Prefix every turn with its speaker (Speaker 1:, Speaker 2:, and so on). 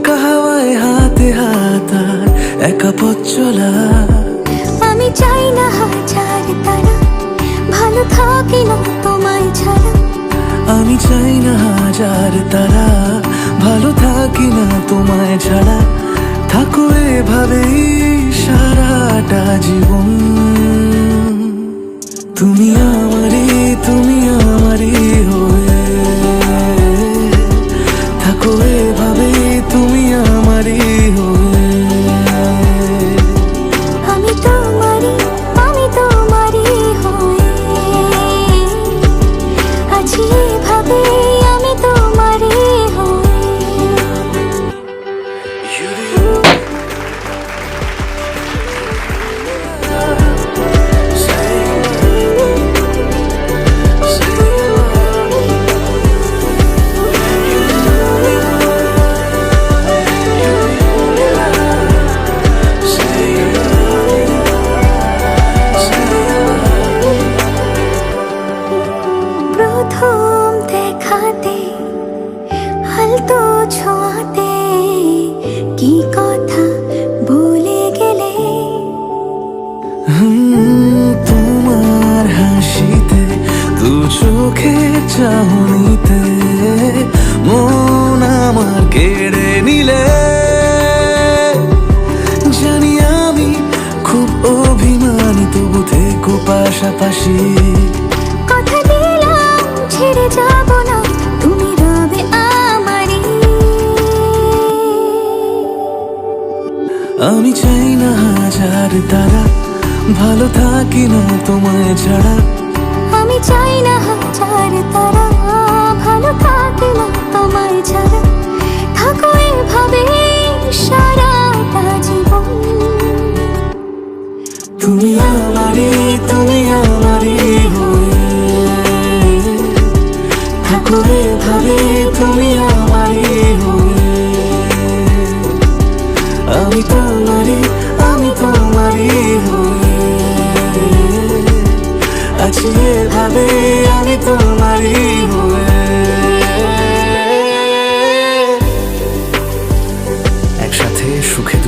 Speaker 1: হাওয়ায় হাতে হাত আর একা পথ চলা।
Speaker 2: আমি চাই না হাজার তারা, ভালো থাকি না তোমায় ছাড়া।
Speaker 1: আমি চাই না হাজার তারা, ভালো থাকি না তোমায় ছাড়া। থাকো এভাবেই সারাটা জীবন। তুমি আমারই, তুমি আমারই হয়ে থাকো এভাবেই, তুমি আমারই হয়ে।
Speaker 2: আমি তোমারই হয়ে আছি এভাবে, আমি তোমারই হয়ে। প্রথম দেখাতে হালতো ছোঁয়াতে কি কথা বলে গেলে।
Speaker 1: তোমার হাসিতে, দু চোখে চাহনিতে মন আমার কেড়ে নিলে। জানি আমি খুব অভিমানী, তবু থেকো পাশাপাশি।
Speaker 2: কথা দিলাম ছেড়ে যাব না, তুমি রবে আমারই।
Speaker 1: আমি চাই না হাজার তারা, ভালো থাকি না তোমায় ছাড়া।
Speaker 2: আমি চাই না হাজার তারা, ভালো থাকি না তোমায় ছাড়া। থাকো এভাবে সারাটা জীবন।
Speaker 1: তুমি আমারই, তুমি আমারই হয়ে থাকো এভাবে, তুমি আমারই হয়ে। আমি তোমারই, আমি তোমারই হয়ে আছি এভাবে, আমি তোমারই হয়ে। একসাথে সুখে